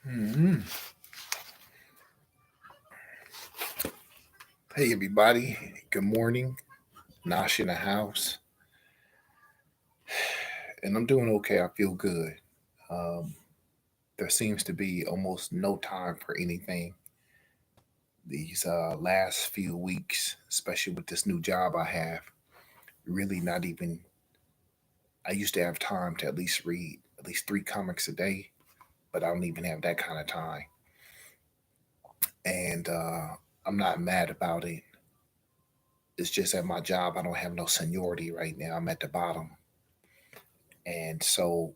Mhm. Hey everybody, good morning. Nosh in the house, and I'm doing okay. I feel good. Um, there seems to be almost no time for anything these last few weeks, especially with this new job I have. Really, not even. I used to have time to at least read at least 3 comics a day, but I don't even have that kind of time. And I'm not mad about it. It's just at my job, I don't have no seniority right now. I'm at the bottom. And so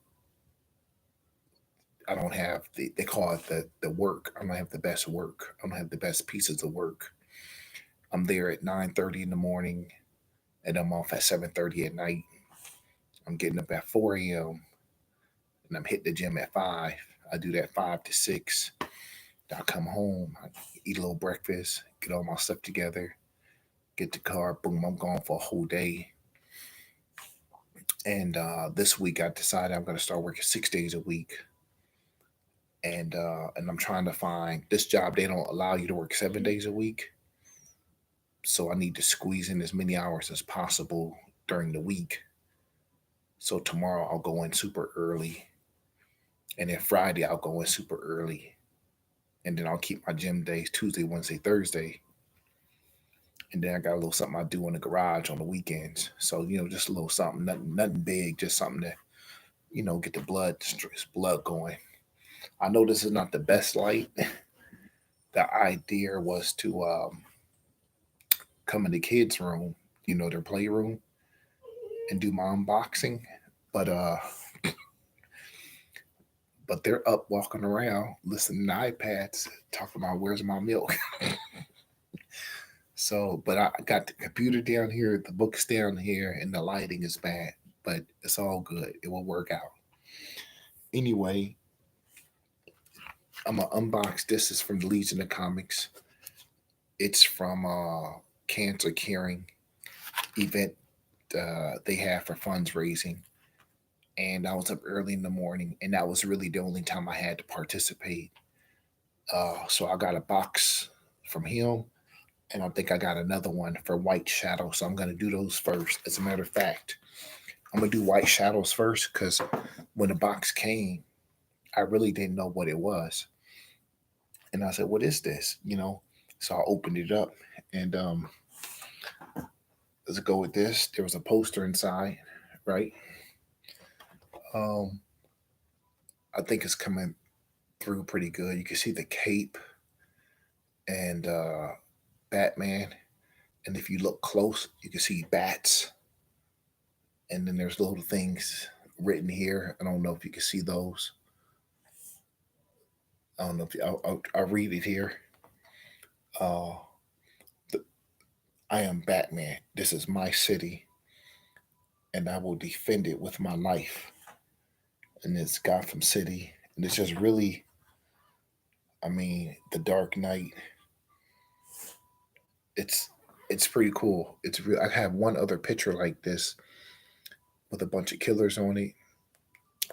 I don't have they call it the work. I don't have the best work. I don't have the best pieces of work. I'm there at 9:30 in the morning and I'm off at 7:30 at night. I'm getting up at 4 a.m. and I'm hitting the gym at 5. I do that 5 to 6. Then I come home, I eat a little breakfast, get all my stuff together, get the car, boom, I'm gone for a whole day. And this week I decided I'm gonna start working 6 days a week. And I'm trying to find this job. They don't allow you to work 7 days a week, so I need to squeeze in as many hours as possible during the week. So tomorrow I'll go in super early, and then Friday I'll go in super early, and then I'll keep my gym days Tuesday, Wednesday, Thursday, and then I got a little something I do in the garage on the weekends. So just a little something, nothing big, just something to get the blood going. I know this is not the best light. The idea was to come in the kids' room, their playroom, and do my unboxing. But they're up walking around, listening to iPads, talking about where's my milk. So, but I got the computer down here, the books down here, and the lighting is bad, but it's all good. It will work out. Anyway, I'm gonna unbox. This is from the Legion of Comics. It's from Cancer Caring event they have for fundraising. And I was up early in the morning, and that was really the only time I had to participate. So I got a box from him, and I think I got another one for White Shadow. So I'm gonna do those first. As a matter of fact, I'm gonna do White Shadows first because when the box came, I really didn't know what it was, and I said, "What is this?" So I opened it up, and let's go with this. There was a poster inside, right? Um, I think it's coming through pretty good. You can see the cape and Batman. And if you look close, you can see bats. And then there's little things written here. I don't know if you can see those. I don't know if I'll read it here. Uh, I am Batman. This is my city, and I will defend it with my life. And it's Gotham City, and it's just really, the Dark Knight. It's it's pretty cool. It's real. I have one other picture like this with a bunch of killers on it.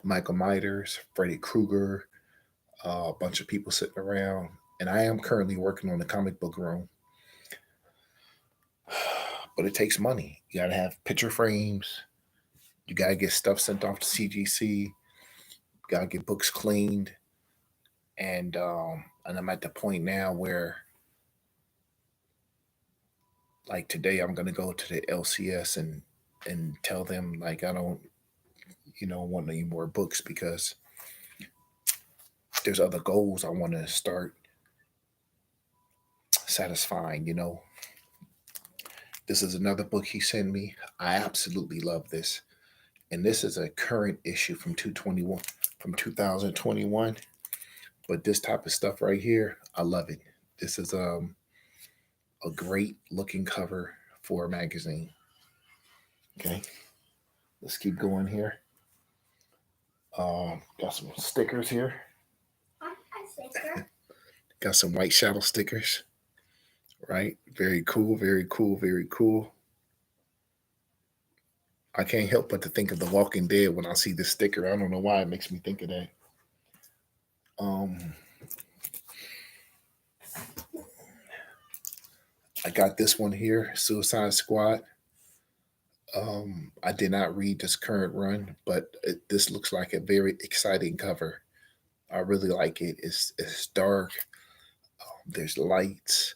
Michael Myers, Freddy Krueger, a bunch of people sitting around. And I am currently working on the comic book room, but it takes money. You got to have picture frames. You got to get stuff sent off to CGC. You got to get books cleaned. And I'm at the point now where, like today, I'm gonna go to the LCS and tell them like I don't want any more books because there's other goals I want to start satisfying. This is another book he sent me. I absolutely love this, and this is a current issue from 221 from 2021. But this type of stuff right here, I love it. This is a great looking cover for a magazine. Okay, let's keep going here. Got some stickers here. Got some White Shadow stickers. Right, very cool, very cool, very cool. I can't help but to think of The Walking Dead when I see this sticker. I don't know why it makes me think of that. I got this one here, Suicide Squad. I did not read this current run, but this looks like a very exciting cover. I really like it. It's dark. There's lights.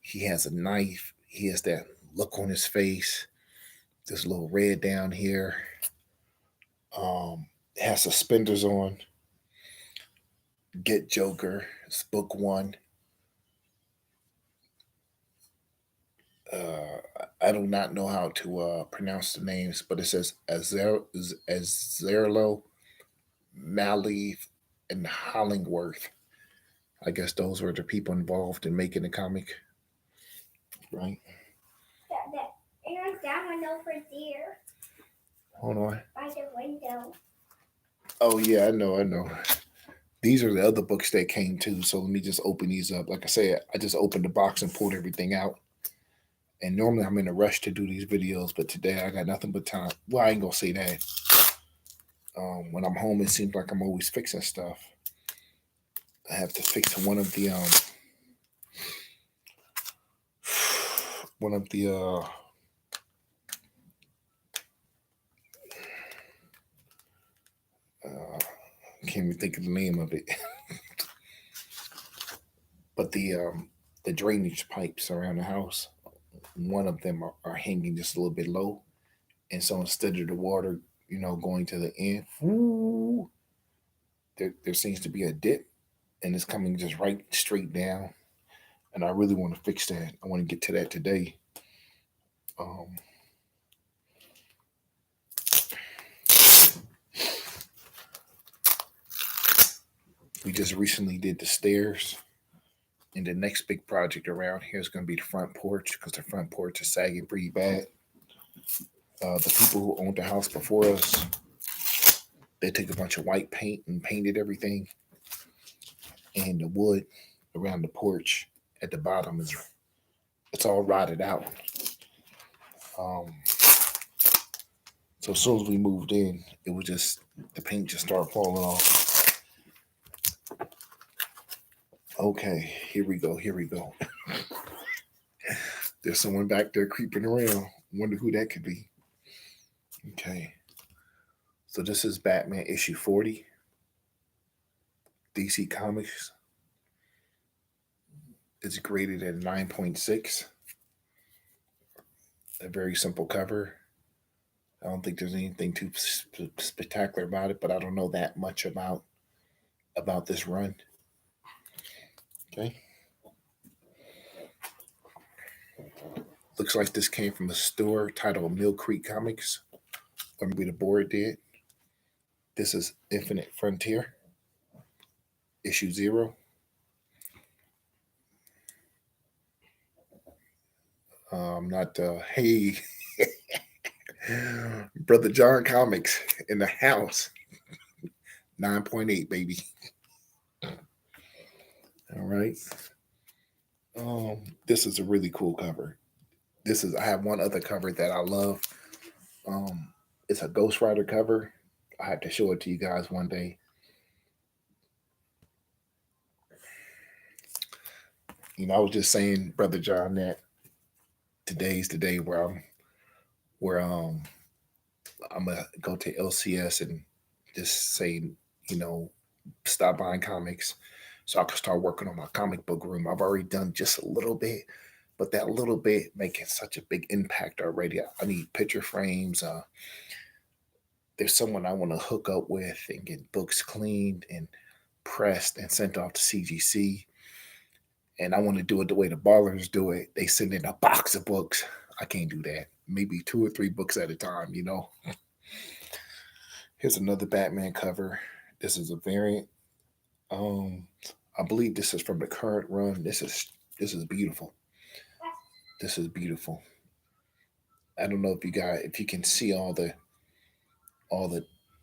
He has a knife. He has that look on his face. This little red down here. Has suspenders on. Get Joker. It's book one. I do not know how to pronounce the names, but it says Azerlo, Malieve, and Hollingworth. I guess those were the people involved in making the comic, right? Aaron's down over there. Hold on. By the window. Oh yeah, I know. These are the other books that came too. So let me just open these up. Like I said, I just opened the box and pulled everything out. And normally I'm in a rush to do these videos, but today I got nothing but time. Well, I ain't gonna say that. When I'm home, it seems like I'm always fixing stuff. I have to fix one of the can't even think of the name of it. But the drainage pipes around the house, one of them are hanging just a little bit low, and so instead of the water, going to the end, whoo, there seems to be a dip, and it's coming just right straight down. And I really want to fix that. I want to get to that today. Um, we just recently did the stairs, and the next big project around here is going to be the front porch because the front porch is sagging pretty bad. The people who owned the house before us, they took a bunch of white paint and painted everything, and the wood around the porch at the bottom it's all rotted out. Um, so as soon as we moved in, it was just the paint just started falling off. Okay, here we go. Here we go. There's someone back there creeping around. Wonder who that could be. Okay. So this is Batman issue 40. DC Comics. It's graded at 9.6. A very simple cover. I don't think there's anything too spectacular about it, but I don't know that much about this run. Okay. Looks like this came from a store titled Mill Creek Comics, or maybe the board did. This is Infinite Frontier, issue 0. Not hey, Brother John Comics in the house. 9.8, baby. All right. This is a really cool cover. I have one other cover that I love. Um, it's a Ghost Rider cover. I have to show it to you guys one day. I was just saying, Brother John, that today's the day where I'm gonna go to LCS and just say, you know, stop buying comics so I can start working on my comic book room. I've already done just a little bit, but that little bit making such a big impact already. I need picture frames. There's someone I want to hook up with and get books cleaned and pressed and sent off to CGC. And I want to do it the way the ballers do it. They send in a box of books. I can't do that. Maybe 2 or 3 books at a time. Here's another Batman cover. This is a variant. I believe this is from the current run. This is beautiful. This is beautiful. I don't know if you can see all the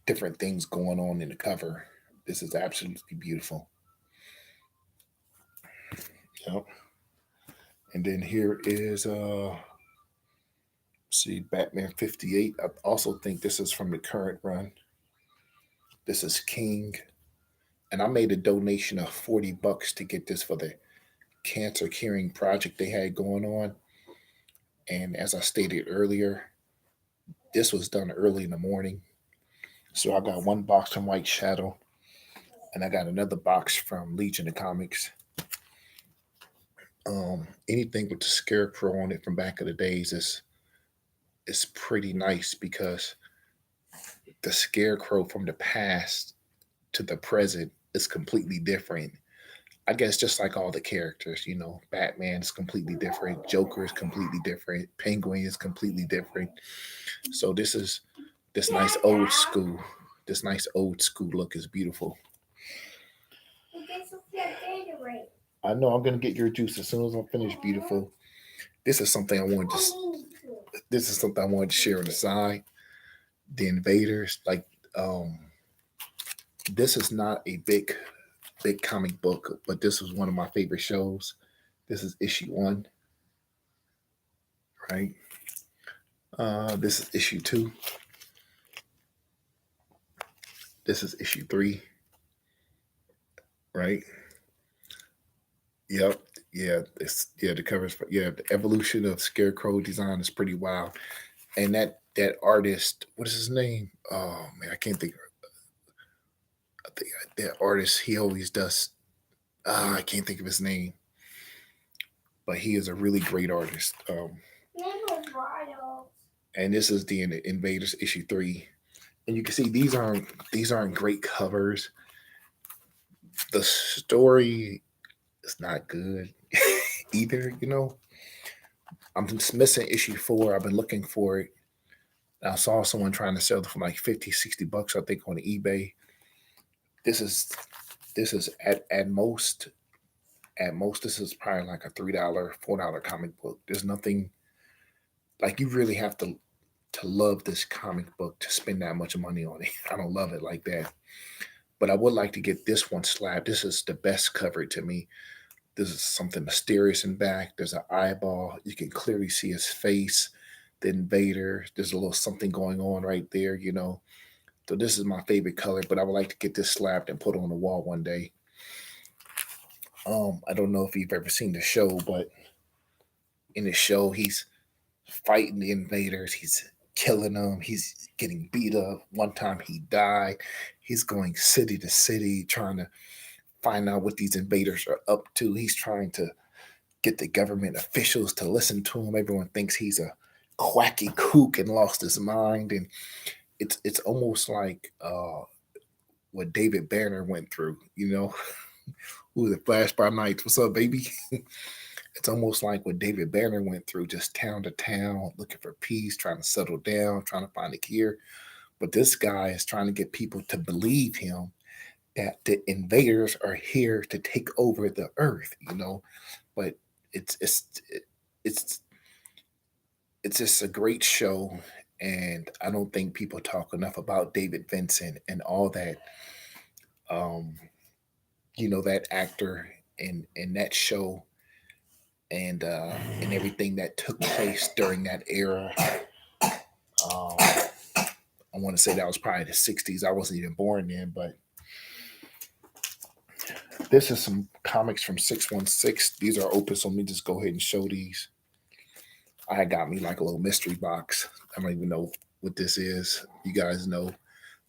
different things going on in the cover. This is absolutely beautiful. Yep. And then here is see Batman 58. I also think this is from the current run. This is King. And I made a donation of $40 to get this for the cancer curing project they had going on. And as I stated earlier, this was done early in the morning. So I got one box from White Shadow, and I got another box from Legion of Comics. Anything with the scarecrow on it from back of the days is pretty nice because the scarecrow from the past to the present is completely different. I guess just like all the characters, Batman is completely different, Joker is completely different, Penguin is completely different. So this nice old school, this nice old school look is beautiful. I know I'm gonna get your juice as soon as I'm finished, beautiful. This is something I wanted to. This is something I wanted to share on the side. The Invaders, like, um, this is not a big comic book, but this was one of my favorite shows. This is issue 1, right? This is issue 2. This is issue 3, right? Yep. Yeah. The covers. Yeah, the evolution of Scarecrow design is pretty wild. And that artist, what is his name? Oh man, I can't think. I think that artist. He always does. I can't think of his name, but he is a really great artist. And this is the Invaders issue 3, and you can see these aren't great covers. The story is not good either. I'm just missing issue 4. I've been looking for it. I saw someone trying to sell it for like 50, $60, I think, on eBay. This is at most this is probably like a $3, $4 comic book. There's nothing like you really have to love this comic book to spend that much money on it. I don't love it like that. But I would like to get this one slabbed. This is the best cover to me. This is something mysterious in back. There's an eyeball. You can clearly see his face. The invader. There's a little something going on right there. So this is my favorite color, but I would like to get this slabbed and put on the wall one day. I don't know if you've ever seen the show, but in the show, he's fighting the invaders. He's killing them. He's getting beat up. One time he died. He's going city to city trying to find out what these invaders are up to. He's trying to get the government officials to listen to him. Everyone thinks he's a quacky kook and lost his mind, and it's almost like what David Banner went through. Who the Flash by Nights? What's up, baby? It's almost like what David Banner went through, just town to town, looking for peace, trying to settle down, trying to find a cure. But this guy is trying to get people to believe him that the invaders are here to take over the earth. But it's it's it's it's just a great show, and I don't think people talk enough about David Vincent and all that. Um, that actor in that show and everything that took place during that era. I want to say that was probably the '60s. I wasn't even born then, but this is some comics from 616. These are open, so let me just go ahead and show these. I had got me like a little mystery box. I don't even know what this is. You guys know,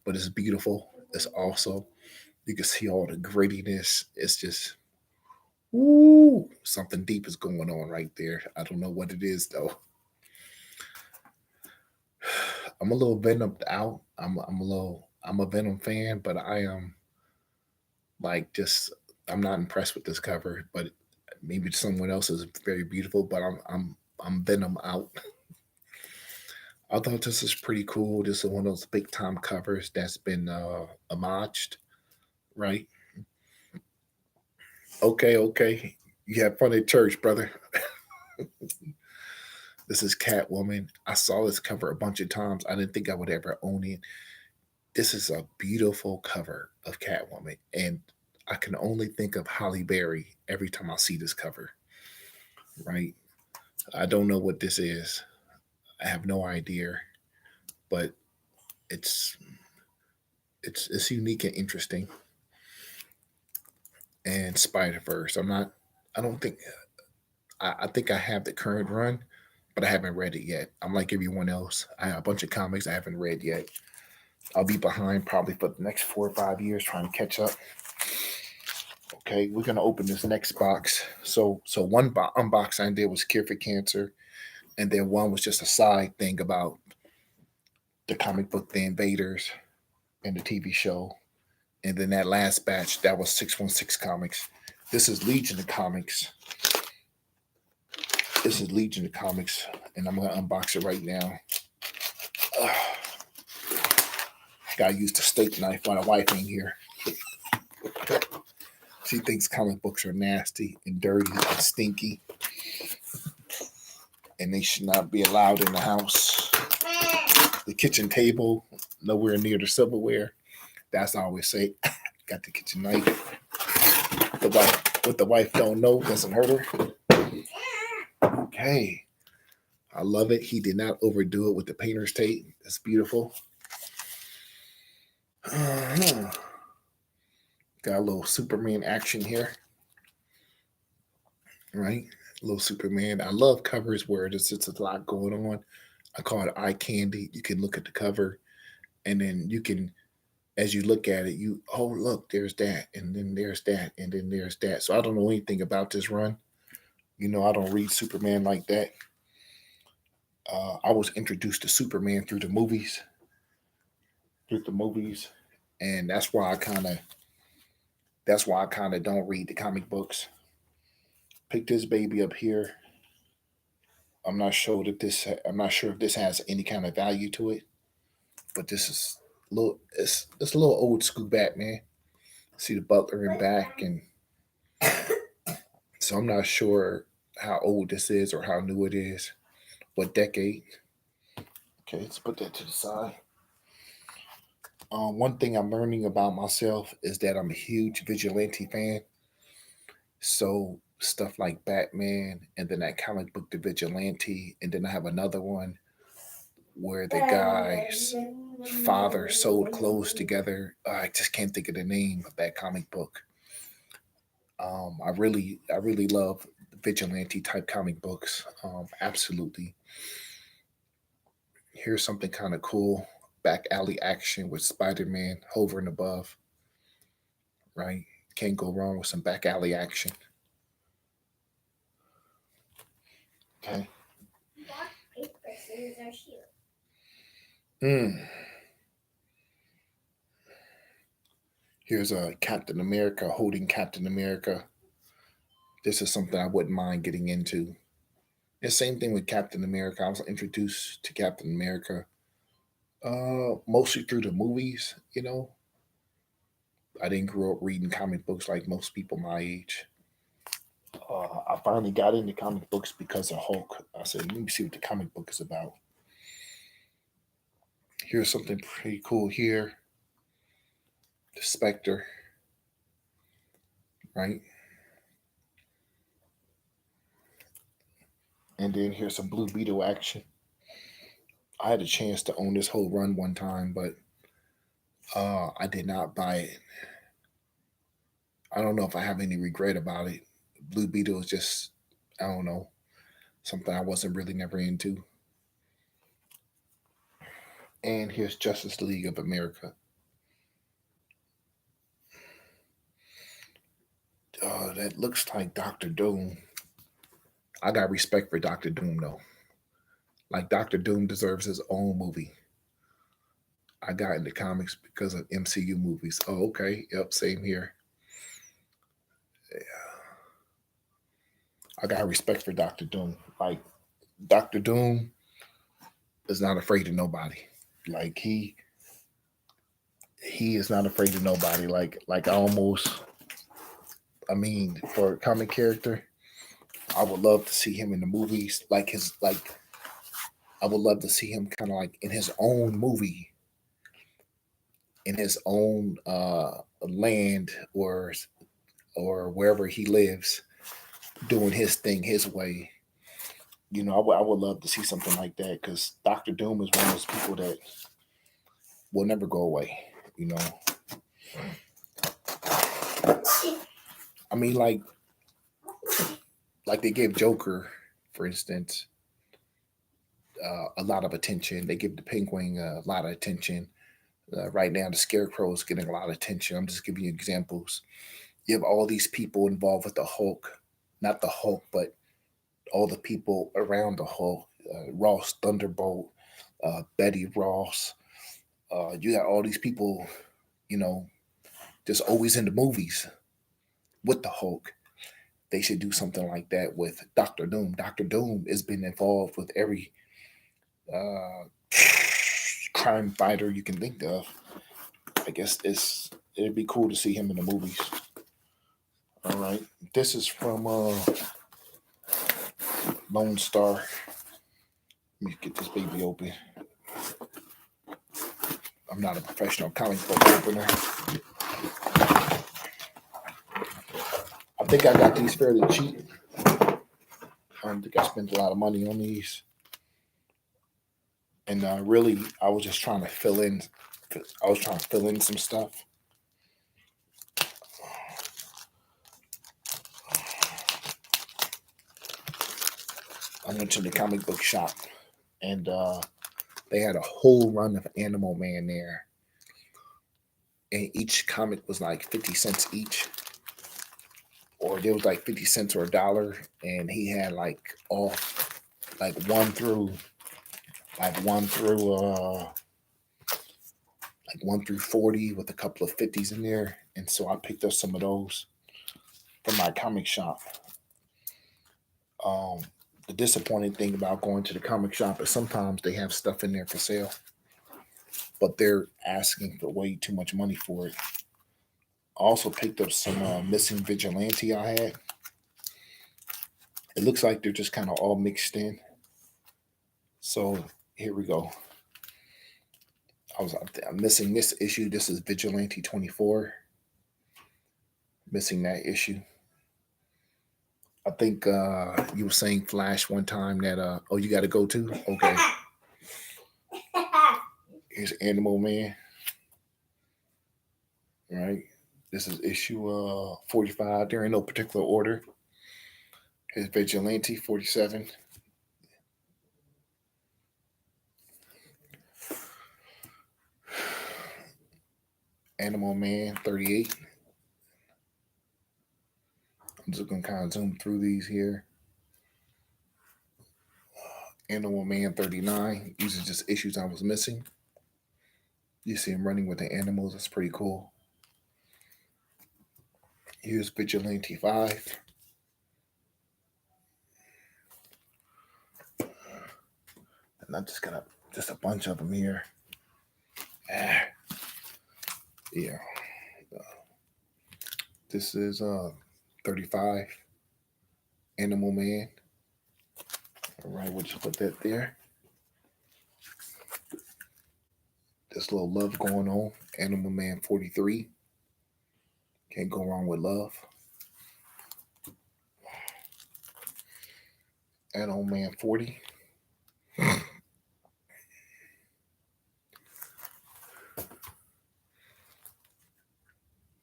but it's beautiful. It's also, you can see all the grittiness. It's just, ooh, something deep is going on right there. I don't know what it is though. I'm a little Venomed out. I'm a Venom fan, but I am like just I'm not impressed with this cover. But maybe someone else is very beautiful. But I'm Venom out. I thought this is pretty cool. This is one of those big time covers that's been homaged, right? Okay. You have fun at church, brother. This is Catwoman. I saw this cover a bunch of times. I didn't think I would ever own it. This is a beautiful cover of Catwoman, and I can only think of Holly Berry every time I see this cover. Right? I don't know what this is. I have no idea, but it's it's unique and interesting. And Spider Verse. I don't think I think I have the current run, but I haven't read it yet. I'm like everyone else. I have a bunch of comics I haven't read yet. I'll be behind probably for the next 4 or 5 years trying to catch up. Okay, we're gonna open this next box. So one unboxing I did was Cure for Cancer, and then one was just a side thing about the comic book The Invaders and the TV show. And then that last batch, that was 616 Comics. This is Legion of Comics. This is Legion of Comics, and I'm gonna unbox it right now. Gotta use the steak knife while the wife ain't here. She thinks comic books are nasty and dirty and stinky, and they should not be allowed in the house. The kitchen table, nowhere near the silverware. That's all I always say. Got the kitchen knife. What the wife don't know doesn't hurt her. Okay. I love it. He did not overdo it with the painter's tape. It's beautiful. Got a little Superman action here. Right? A little Superman. I love covers where there's just a lot going on. I call it eye candy. You can look at the cover, and then you can, as you look at it, oh, look, there's that, and then there's that, and then there's that. So I don't know anything about this run. I don't read Superman like that. I was introduced to Superman through the movies. And that's why I kind of don't read the comic books. Pick this baby up here. I'm not sure if this has any kind of value to it, but this is it's a little old school Batman. See the butler in back, and so I'm not sure how old this is or how new it is, what decade. Okay, let's put that to the side. One thing I'm learning about myself is that I'm a huge vigilante fan. So stuff like Batman, and then that comic book, The Vigilante, and then I have another one where the guy's father sewed clothes together. I just can't think of the name of that comic book. I really love vigilante type comic books. Absolutely. Here's something kind of cool. Back alley action with Spider-Man hovering above. Right? Can't go wrong with some back alley action. Okay. Rock, paper, scissors, shoot. Here's a Captain America holding Captain America. This is something I wouldn't mind getting into. The same thing with Captain America. I was introduced to Captain America mostly through the movies. I didn't grow up reading comic books like most people my age. I finally got into comic books because of Hulk. I said, let me see what the comic book is about. Here's something pretty cool here. The Spectre. Right? And then here's some Blue Beetle action. I had a chance to own this whole run one time, but I did not buy it. I don't know if I have any regret about it. Blue Beetle is just, I don't know, something I wasn't really never into. And here's Justice League of America. That looks like Dr. Doom. I got respect for Dr. Doom though. Like Dr. Doom deserves his own movie. I got into comics because of MCU movies. Oh, okay. Yep, same here. I got respect for Dr. Doom. Like Dr. Doom is not afraid of nobody. Like he is not afraid of nobody. Like I mean, for a comic character, I would love to see him in the movies. I would love to see him kind of like in his own movie, in his own land or wherever he lives, doing his thing his way. I would love to see something like that because Doctor Doom is one of those people that will never go away. I mean, like they gave Joker, for instance. a lot of attention. They give the Penguin a lot of attention. Right now, the Scarecrow is getting a lot of attention. I'm just giving you examples. You have all these people involved with the Hulk, not the Hulk, but all the people around the Hulk. Ross Thunderbolt, Betty Ross. You got all these people, you know, just always in the movies with the Hulk. They should do something like that with Doctor Doom. Doctor Doom has been involved with every uh, crime fighter you can think of. I guess it'd be cool to see him in the movies. All right, this is from Lone Star. Let me get this baby open. I'm not a professional comic book opener. I think I got these fairly cheap. I don't think I spent a lot of money on these. And really, I was just trying to fill in. I was trying to fill in some stuff. I went to the comic book shop, and they had a whole run of Animal Man there, and each comic was like 50 cents each, or there was like 50 cents or $1, and he had like all like one through like 1 through 40 with a couple of 50s in there, and so I picked up some of those from my comic shop. Um, the disappointing thing about going to the comic shop is sometimes they have stuff in there for sale, but they're asking for way too much money for it. I also picked up some missing vigilante I had. It looks like they're just kind of all mixed in. So here we go. I'm missing this issue. This is Vigilante 24. Missing that issue. I think you were saying Flash one time that oh, you got to go to? Okay. Here's Animal Man. All right. This is issue 45. They're in no particular order. Here's Vigilante 47. Animal Man 38. I'm just going to kind of zoom through these here. Animal Man 39. These are just issues I was missing. You see him running with the animals. That's pretty cool. Here's Vigilante 5. And I'm just going to, just a bunch of them here. Yeah. This is 35. Animal Man. All right, we'll just put that there. This little love going on. Animal Man 43. Can't go wrong with love. Animal Man 40.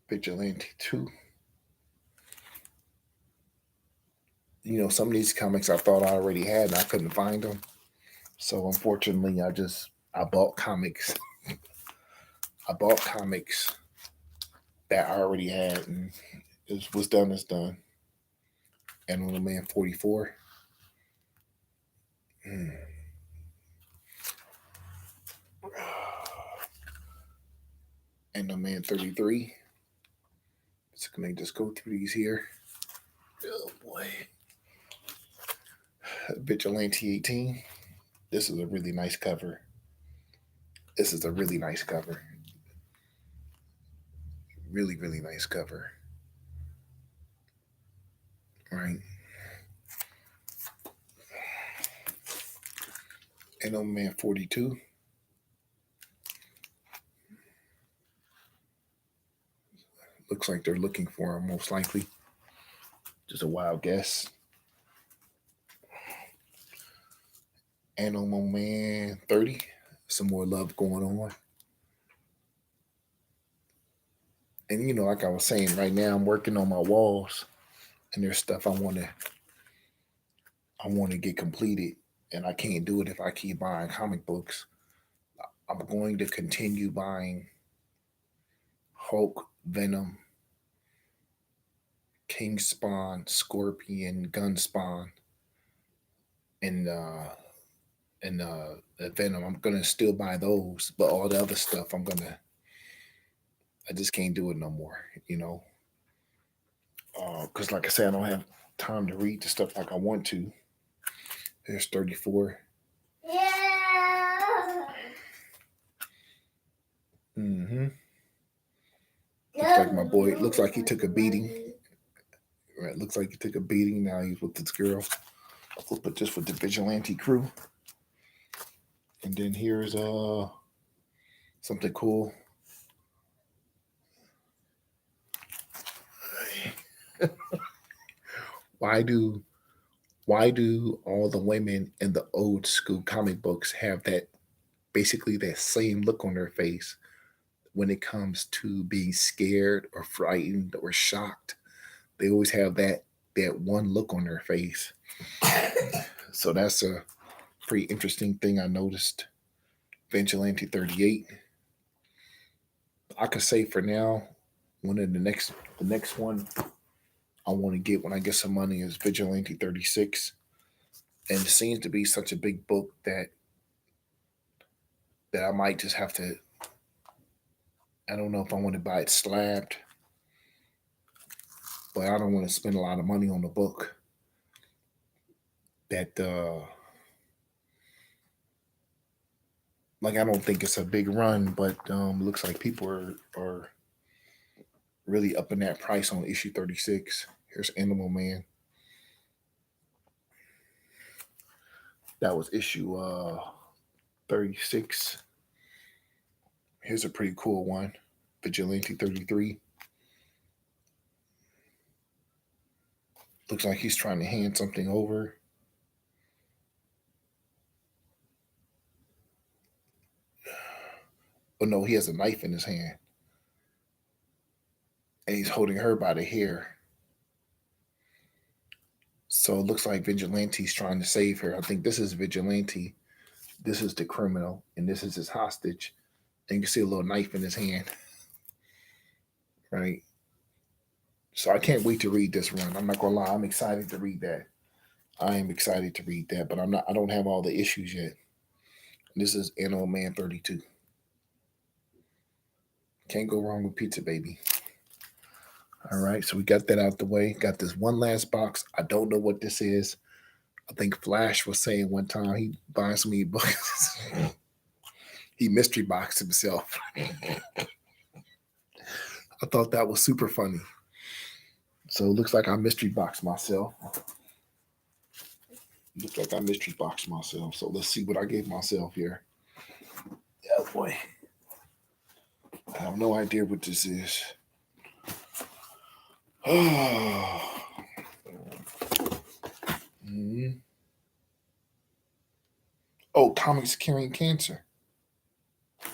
Vigilante 2. You know, some of these comics I thought I already had and I couldn't find them. So unfortunately, I bought comics. I bought comics that I already had, and what's done is done. Animal Man 44. Animal Man 33. So can I just go through these here? Oh boy. Vigilante 18. This is a really nice cover. This is a really nice cover. Really, really nice cover. Right. Animal Man 42. Looks like they're looking for him, most likely. Just a wild guess. Animal Man 30. Some more love going on. And you know, like I was saying, right now I'm working on my walls, and there's stuff I want to get completed. and I can't do it if I keep buying comic books. I'm going to continue buying Hulk, Venom, King Spawn, Scorpion, Gun Spawn, and Venom. I'm gonna still buy those, but all the other stuff, I just can't do it no more. You know, because like I said, I don't have time to read the stuff like I want to. There's 34. Yeah. Mm-hmm. Looks like my boy. Looks like he took a beating. Right. Looks like he took a beating. Now he's with this girl. I'll put this with the vigilante crew. And then here's something cool. why do why do all the women in the old school comic books have that basically that same look on their face when it comes to being scared or frightened or shocked? They always have that one look on their face. So that's a pretty interesting thing I noticed. Vigilante 38. I could say for now, one of the next one I want to get when I get some money is Vigilante 36. And it seems to be such a big book that I might just have to. I don't know if I want to buy it slabbed, but I don't want to spend a lot of money on the book. That like I don't think it's a big run, but looks like people are really upping that price on issue 36. Here's Animal Man. That was issue 36. Here's a pretty cool one. Vigilante 33. Looks like he's trying to hand something over. Oh no, he has a knife in his hand. And he's holding her by the hair. So it looks like Vigilante's trying to save her. I think this is Vigilante. This is the criminal. And this is his hostage. And you can see a little knife in his hand. Right? So I can't wait to read this run. I'm not gonna lie, I'm excited to read that. I am excited to read that, but I don't have all the issues yet. This is Animal Man 32. Can't go wrong with Pizza Baby. All right, so we got that out the way. Got this one last box. I don't know what this is. I think Flash was saying one time he buys so many books. He mystery boxed himself. I thought that was super funny. So it looks like I mystery boxed myself. Looks like I mystery boxed myself. So let's see what I gave myself here. Yeah, boy. I have no idea what this is. Mm-hmm. Oh, Comics Curing Cancer.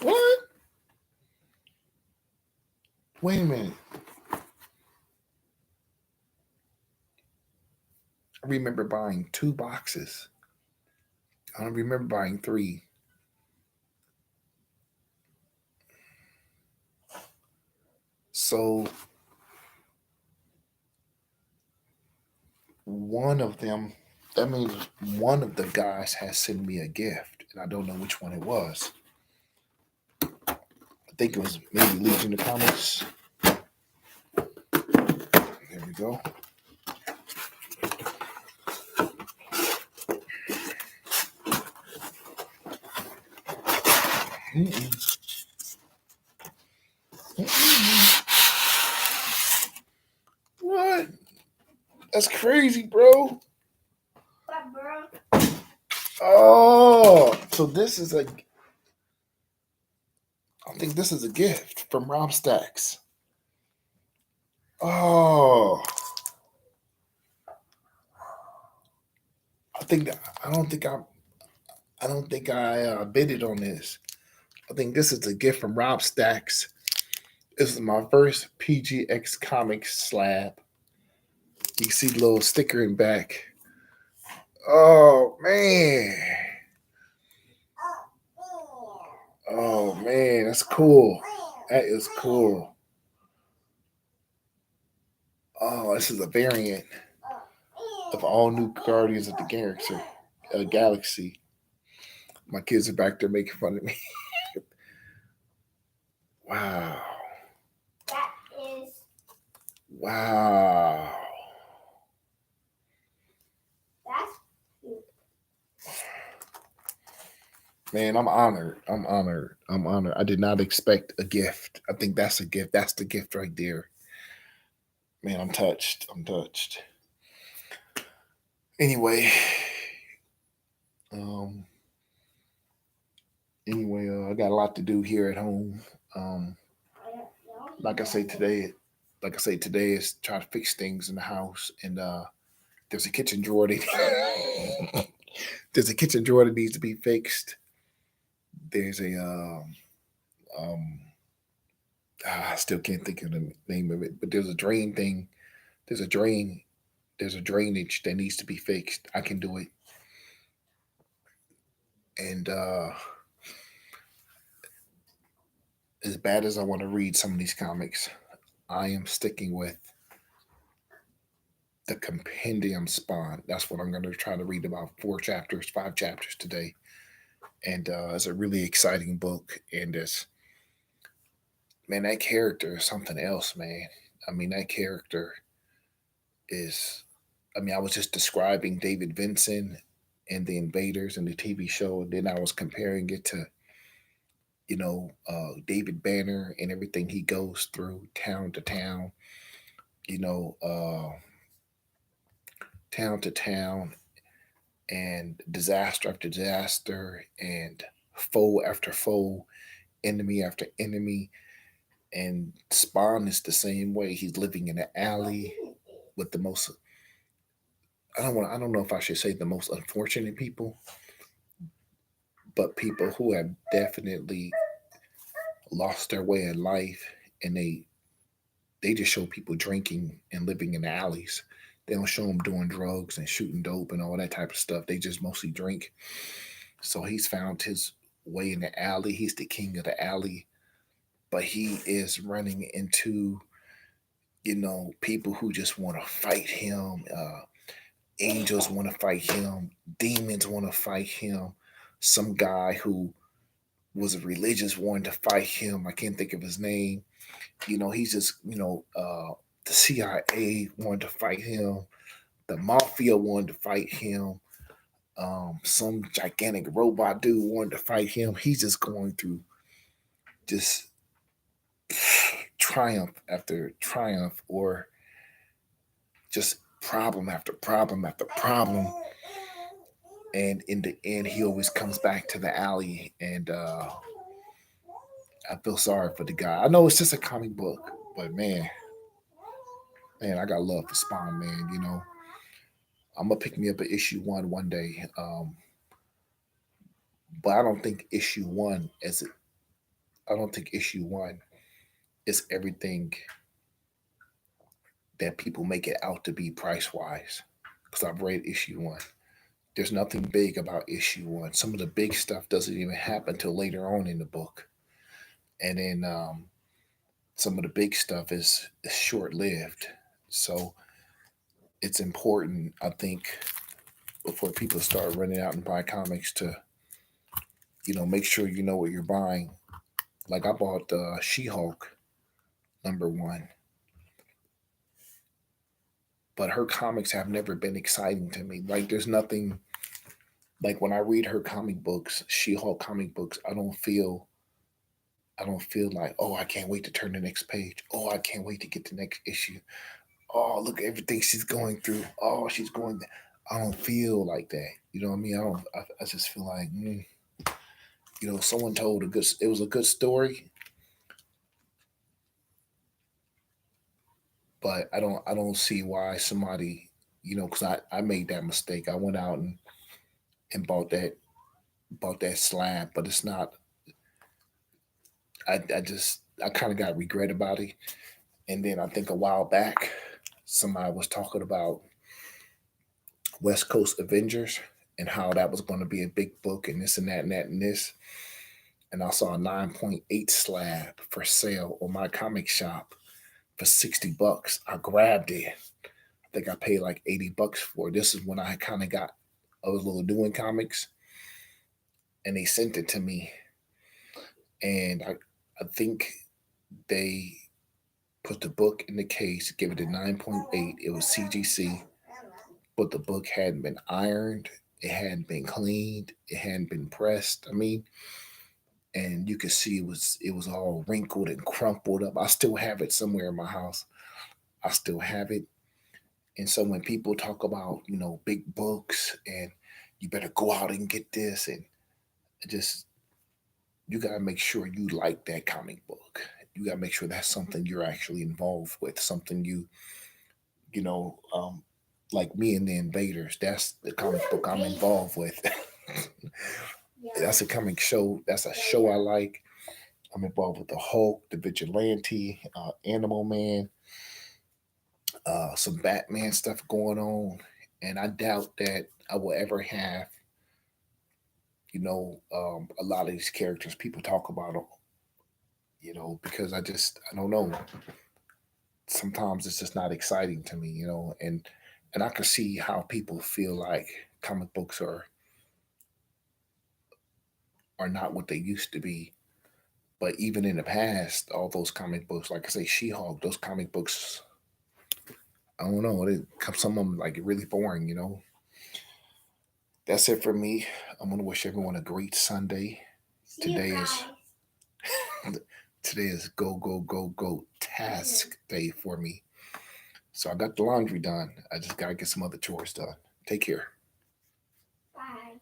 What? Wait a minute. I remember buying 2 boxes. I don't remember buying 3. So one of them, that means one of the guys has sent me a gift, and I don't know which one it was. I think it was maybe Legion of Comics. There we go. Mm-mm. Mm-mm. What? That's crazy, bro. What, bro? Oh, so this is I think this is a gift from Rob Stacks. Oh, I think I don't think I bidded on this. I think this is a gift from Rob Stacks. This is my first PGX Comics slab. You can see the little sticker in back. Oh man. Oh man, that's cool. That is cool. Oh, this is a variant of all new Guardians of the Galaxy. My kids are back there making fun of me. Wow. That is. Wow. That's cute. Man, I'm honored. I'm honored. I'm honored. I did not expect a gift. I think that's a gift. That's the gift right there. Man, I'm touched. I'm touched. Anyway, um, I got a lot to do here at home. Um, I don't know. like I say today, today is try to fix things in the house, and there's a kitchen drawer that there's a kitchen drawer that needs to be fixed. There's a um, I still can't think of the name of it, but there's a drain thing. There's a drain. There's a drainage that needs to be fixed. I can do it, and as bad as I want to read some of these comics, I am sticking with the Compendium Spawn. That's what I'm going to try to read about 4 chapters, 5 chapters today. And it's a really exciting book. And it's, man, that character is something else, man. I mean, that character is, I mean, I was just describing David Vincent and the Invaders and the TV show. And then I was comparing it to, David Banner and everything he goes through town to town, you know, uh, town to town and disaster after disaster and foe after foe, enemy after enemy. And Spawn is the same way. He's living in an alley with the most I don't know if I should say the most unfortunate people, but people who have definitely lost their way in life and they just show people drinking and living in the alleys. They don't show them doing drugs and shooting dope and all that type of stuff. They just mostly drink. So he's found his way in the alley. He's the king of the alley, but he is running into people who just want to fight him. Angels want to fight him. Demons want to fight him. Some guy who was a religious wanted to fight him. I can't think of his name. He's just the CIA wanted to fight him. The mafia wanted to fight him. Some gigantic robot dude wanted to fight him. He's just going through just triumph after triumph, or just problem after problem after problem. And in the end, he always comes back to the alley. And I feel sorry for the guy. I know it's just a comic book, but man, I got love for Spawn, man. I'm gonna pick me up an issue one day. But I don't think issue one is it. I don't think issue one is everything that people make it out to be price wise. Because I've read issue one. There's nothing big about issue one. Some of the big stuff doesn't even happen until later on in the book. And then some of the big stuff is short lived. So it's important, I think, before people start running out and buy comics to, make sure you know what you're buying. Like I bought She Hulk #1, but her comics have never been exciting to me. Like there's nothing like when I read her comic books, She Hulk comic books, I don't feel like, oh, I can't wait to turn the next page. Oh, I can't wait to get the next issue. Oh, look at everything she's going through. Oh, she's going. I don't feel like that. You know what I mean? I don't. I just feel like, someone told a good. It was a good story, but I don't see why somebody, because I made that mistake. I went out and bought that slab, but it's not. I kind of got regret about it, and then I think a while back, somebody was talking about West Coast Avengers and how that was going to be a big book and this and that and that and this. And I saw a 9.8 slab for sale on my comic shop for $60. I grabbed it. I think I paid like $80 for it. This is when I kind of got a little doing comics, and they sent it to me. And I think they put the book in the case, give it a 9.8. It was CGC, but the book hadn't been ironed, it hadn't been cleaned, it hadn't been pressed. I mean, and you could see it was all wrinkled and crumpled up. I still have it somewhere in my house. I still have it. And so when people talk about, big books and you better go out and get this, and just, you got to make sure you like that comic book. You got to make sure that's something you're actually involved with, something you know, like me and the Invaders. That's the comic book I'm involved with. That's a comic show. That's a show I like. I'm involved with the Hulk, the Vigilante, Animal Man, some Batman stuff going on, and I doubt that I will ever have, a lot of these characters people talk about them, because I don't know. Sometimes it's just not exciting to me, and I can see how people feel like comic books are not what they used to be. But even in the past, all those comic books, like I say, She-Hulk, those comic books, I don't know, some of them like really boring. That's it for me. I'm gonna wish everyone a great Sunday. See you Today is guys. today is go task day for me. So I got the laundry done. I just gotta get some other chores done. Take care. Bye.